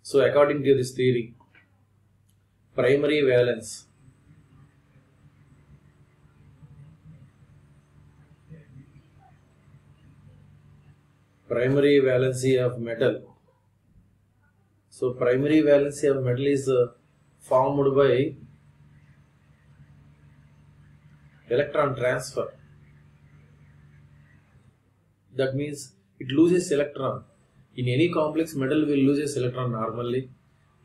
So according to this theory, primary valency of metal. So primary valency of metal is formed by electron transfer. That means it loses electron. In any complex, metal will lose electron normally.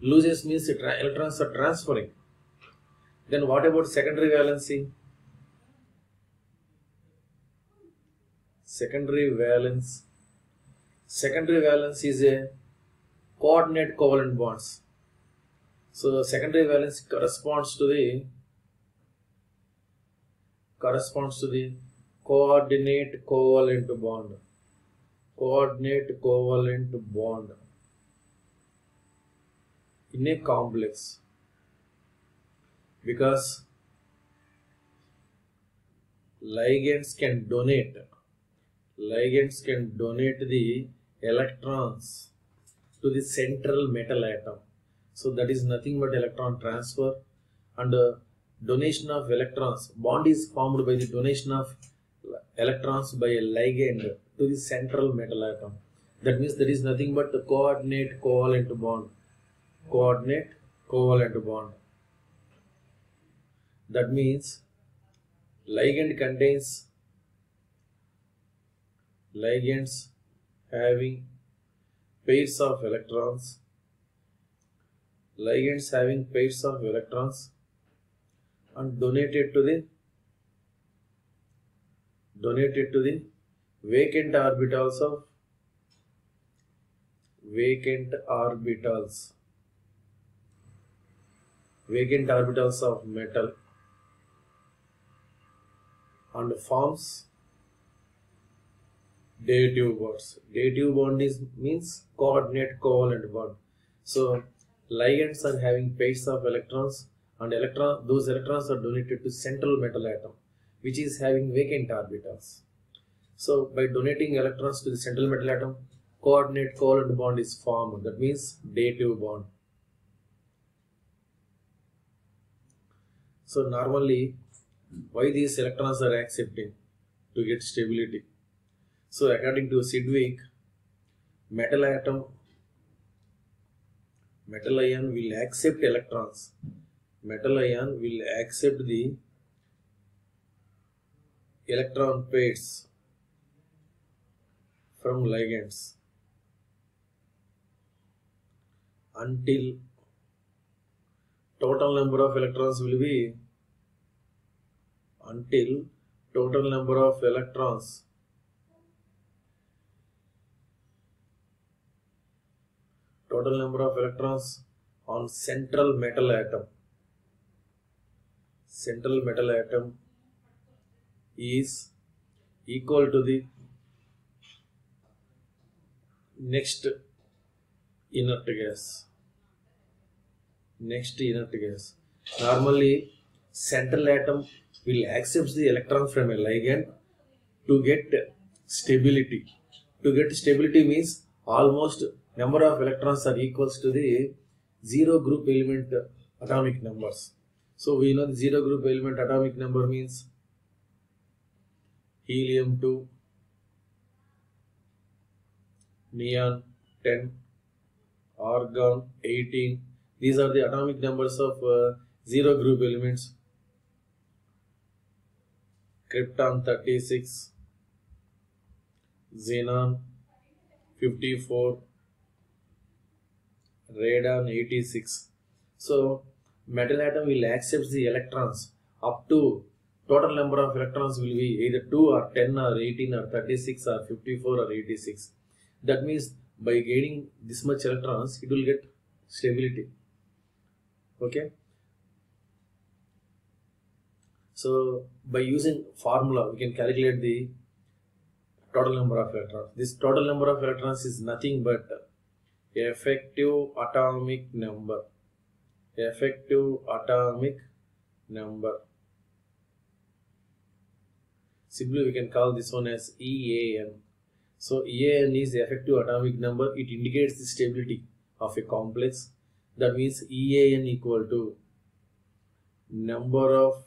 Loses means electrons are transferring. Then what about secondary valency? Secondary valence is a coordinate covalent bonds. So secondary valence corresponds to the coordinate covalent bond. Coordinate covalent bond in a complex, because ligands can donate the electrons to the central metal atom. So that is nothing but electron transfer and donation of electrons. Bond is formed by the donation of electrons by a ligand to the central metal atom. That means there is nothing but the coordinate covalent bond. Coordinate covalent bond. That means ligands having pairs of electrons. Ligands having pairs of electrons and donated to the vacant orbitals of metal and forms dative bonds. Dative bond means coordinate covalent bond. So ligands are having pairs of electrons, and those electrons are donated to central metal atom, which is having vacant orbitals. So by donating electrons to the central metal atom, coordinate covalent bond is formed. That means dative bond. So normally, why these electrons are accepting? To get stability. So according to Sidgwick, metal ion will accept electrons. Metal ion will accept the electron pairs from ligands until total number of electrons will be on central metal atom is equal to the next inert gas. Normally, central atom will accept the electron from a ligand to get stability. To get stability means almost number of electrons are equals to the zero group element atomic numbers. So we know the zero group element atomic number means helium 2, neon 10, argon 18. These are the atomic numbers of zero group elements. Krypton 36, xenon 54, radon 86. So metal atom will accept the electrons up to total number of electrons will be either 2 or 10 or 18 or 36 or 54 or 86. That means by gaining this much electrons, it will get stability. Okay. So by using formula, we can calculate the total number of electrons. This total number of electrons is nothing but effective atomic number. Simply we can call this one as EAN. So EAN is the effective atomic number. It indicates the stability. of a complex. That means EAN equal to number of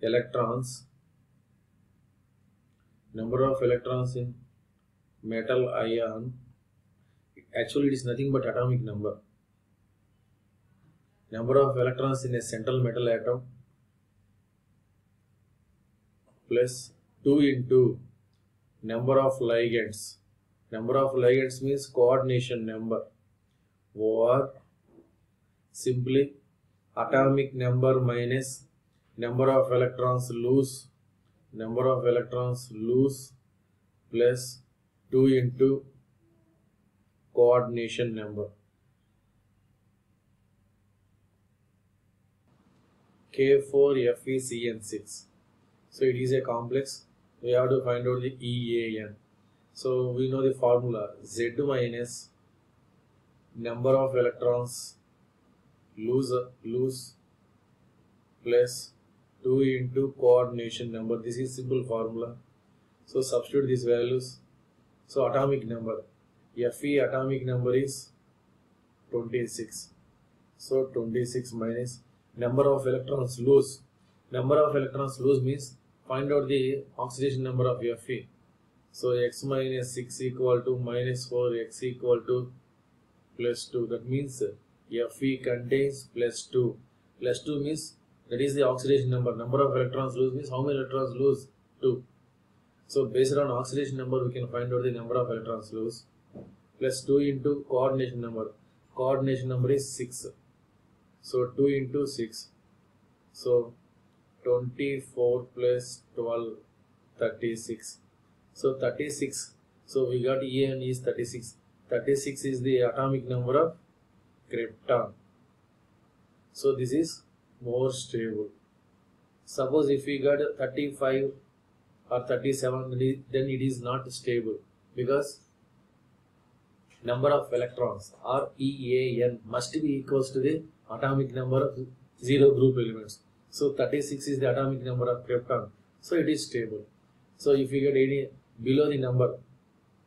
electrons in metal ion. Actually, it is nothing but atomic number. Number of electrons in a central metal atom plus 2 into number of ligands. Number of ligands means coordination number, or simply atomic number minus number of electrons loose plus 2 into coordination number. K4FeCN6. So it is a complex. We have to find out the EAN. So we know the formula, Z minus number of electrons loose plus 2 into coordination number. This is simple formula. So substitute these values. So atomic number, Fe atomic number is 26. So 26 minus number of electrons loose. Number of electrons loose means find out the oxidation number of Fe. So x minus 6 equal to minus 4, x equal to plus 2. That means Fe contains plus 2. Plus 2 means that is the oxidation number. Number of electrons loose means how many electrons loose? 2. So based on oxidation number, we can find out the number of electrons loose. Plus 2 into coordination number. Coordination number is 6. So 2 into 6. So 24 plus 12, 36. So 36. So we got EAN is 36. 36 is the atomic number of krypton. So this is more stable. Suppose if we got 35 or 37, then it is not stable, because number of electrons or EAN must be equals to the atomic number of zero group elements. So 36 is the atomic number of krypton. So it is stable. So if you get any below the number,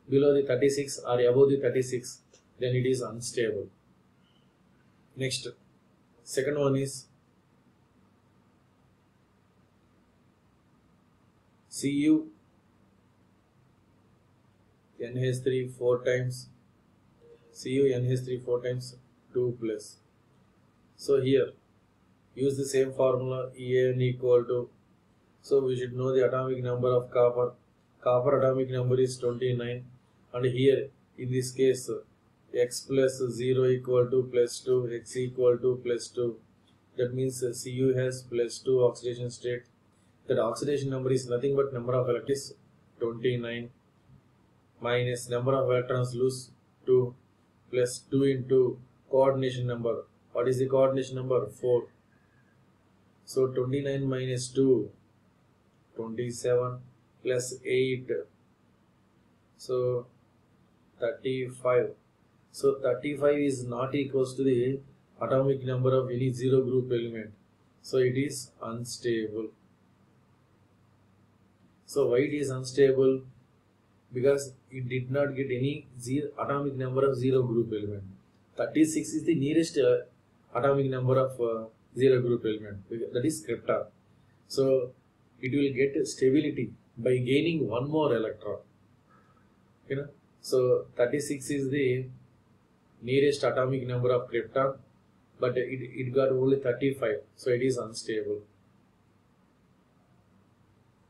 below the 36 or above the 36, then it is unstable. Next, second one is Cu NH3 4 times, Cu NH3 4 times 2 plus. So here use the same formula, EAN equal to, so we should know the atomic number of copper. Copper atomic number is 29, and here in this case x plus 0 equal to plus 2, x equal to plus 2. That means Cu has plus 2 oxidation state. That oxidation number is nothing but number of electrons 29 minus number of electrons loose 2 plus 2 into coordination number. What is the coordination number? 4. So 29 minus 2, 27 plus 8. So 35. So 35 is not equals to the atomic number of any zero group element. So it is unstable. So why it is unstable? Because it did not get any atomic number of zero group element. 36 is the nearest atomic number of zero group element, that is krypton. So it will get stability by gaining one more electron. So 36 is the nearest atomic number of krypton, but it got only 35, so it is unstable.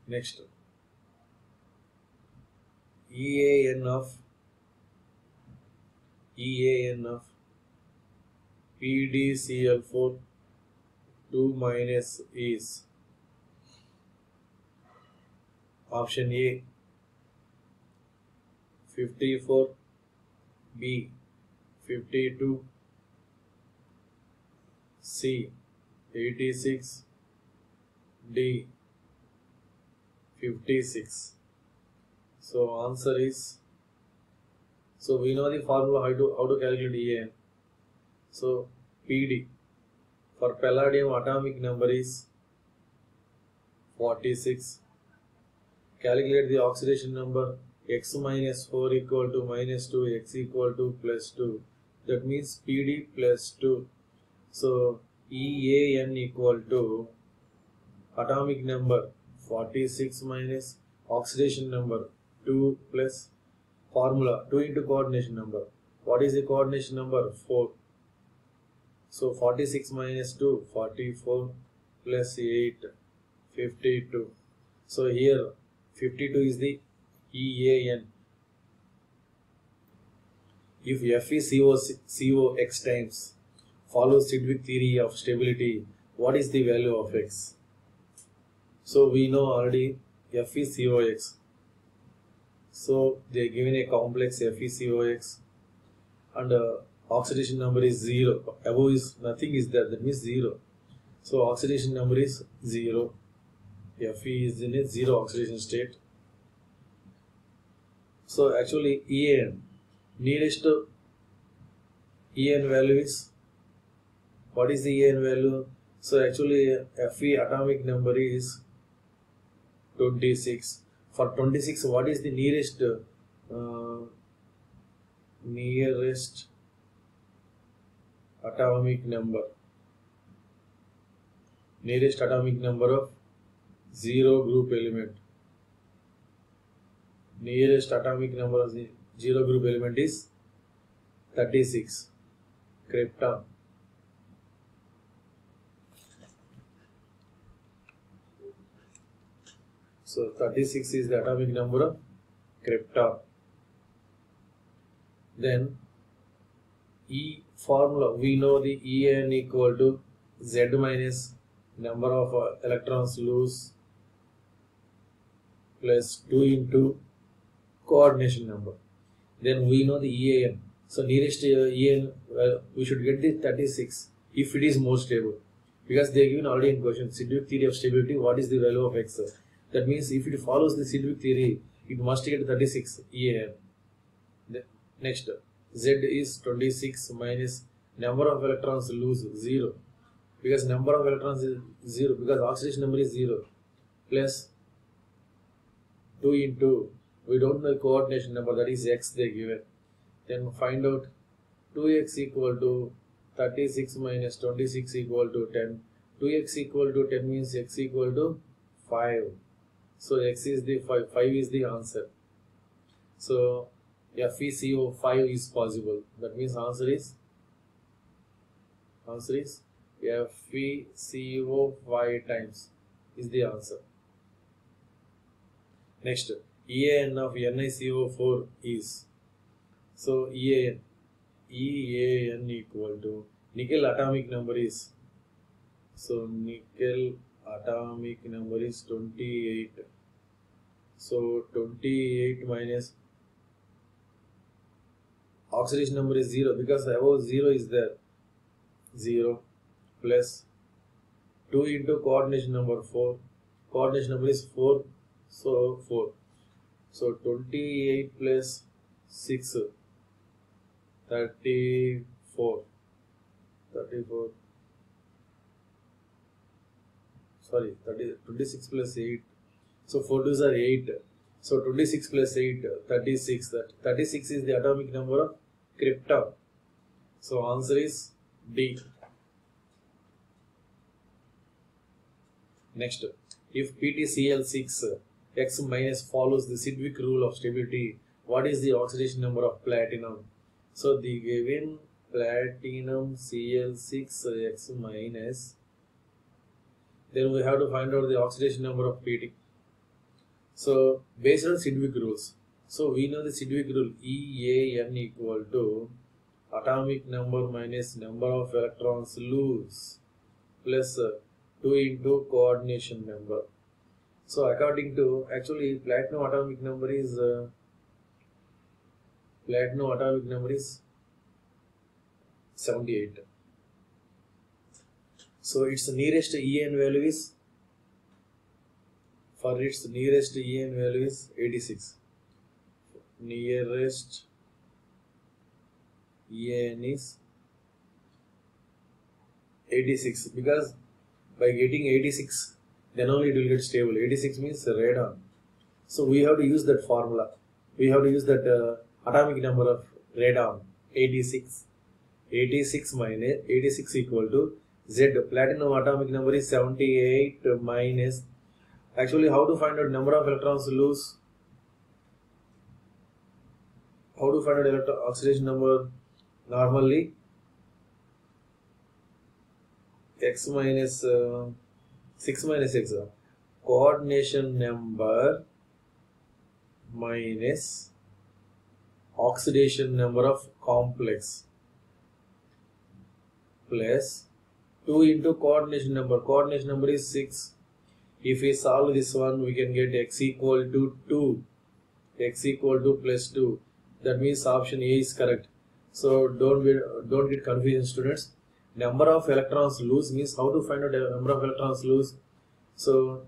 Next, EAN of PdCl4 2 minus is option A 54, B 52, C 86, D 56. So answer is, so we know the formula how to calculate EAN. So PD for palladium atomic number is 46. Calculate the oxidation number x minus 4 equal to minus 2, x equal to plus 2. That means PD plus 2. So EAN equal to atomic number 46 minus oxidation number 2 plus formula 2 into coordination number. What is the coordination number? 4. So 46 minus 2, 44 plus 8, 52. So here 52 is the EAN. If F is CO x times follows Sidgwick theory of stability, what is the value of x? So we know already F is COX. So they are given a complex F is COX and oxidation number is 0. Above is nothing is there, that means 0. So oxidation number is 0. Fe is in a 0 oxidation state. So actually EAN, nearest EAN value is, what is the EAN value? So actually Fe atomic number is 26. For 26, what is the nearest atomic number? Nearest atomic number of 0 group element. Nearest atomic number of the 0 group element is 36. Krypton. So 36 is the atomic number of krypton. Then E formula, we know the EAN equal to Z minus number of electrons loose plus 2 into coordination number. Then we know the EAN. So nearest EAN, we should get the 36 if it is more stable. Because they are given already in question, Sidgwick theory of stability, what is the value of x? That means if it follows the Sidgwick theory, it must get 36 EAN. Next, Z is 26 minus number of electrons loose 0. Because number of electrons is 0, because oxidation number is 0, plus 2 into, we don't know the coordination number, that is x they given. Then find out 2x equal to 36 minus 26 equal to 10. 2x equal to 10 means x equal to 5. So x is the 5 is the answer. So FeCO 5 is possible. That means answer is FeCO 5 times is the answer. Next, EAN of NiCO4 is, so EAN equal to nickel atomic number is, so nickel atomic number is 28. So 28 minus oxidation number is 0, because above 0 is there, 0 plus 2 into coordination number 4. Coordination number is 4, so 4. So 28 plus 6, 34. Sorry, 26 plus 8. So 4 2s are 8. So 26 plus 8, 36. That 36 is the atomic number of krypton. So answer is D. Next, if PtCl6 X minus follows the Sidgwick rule of stability, what is the oxidation number of platinum? So the given platinum Cl6 X minus, then we have to find out the oxidation number of Pt. So based on Sidgwick rules, so we know the Sidgwick rule EAN equal to atomic number minus number of electrons loose plus 2 into coordination number. So according to, actually platinum atomic number is 78. So its nearest EAN value is, for its nearest EAN value is 86. Nearest EAN is 86, because by getting 86 then only it will get stable. 86 means radon. So we have to use that formula. we have to use that atomic number of radon, 86. 86 minus 86 equal to Z. Platinum atomic number is 78 minus. Actually, how to find out number of electrons loose? How to find out oxidation number? Normally, x minus 6 minus x, coordination number minus oxidation number of complex plus 2 into coordination number. Coordination number is 6. If we solve this one, we can get x equal to 2. X equal to plus 2. That means option A is correct. So don't get confused, students. Number of electrons loose means how to find out the number of electrons loose. So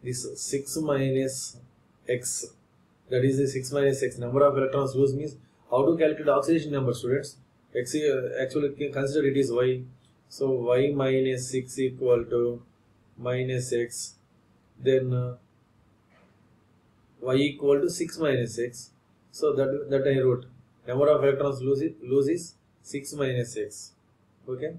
this 6 minus x, that is the 6 minus x, number of electrons loose means how to calculate oxidation number, students. X actually consider it is y. So y minus 6 equal to minus x. Then y equal to 6 minus x. So that I wrote. Number of electrons lose is 6 minus x. Okay.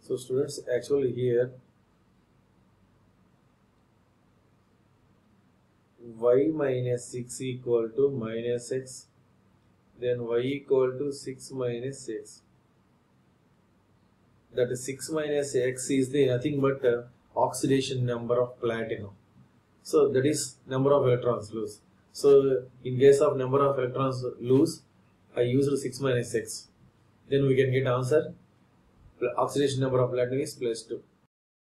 So students, actually here y minus 6 equal to minus x, then y equal to 6 minus x. That is 6 minus x is the nothing but oxidation number of platinum. So that is number of electrons loose. So in case of number of electrons loose, I used 6 minus x. Then we can get answer. Oxidation number of platinum is plus 2.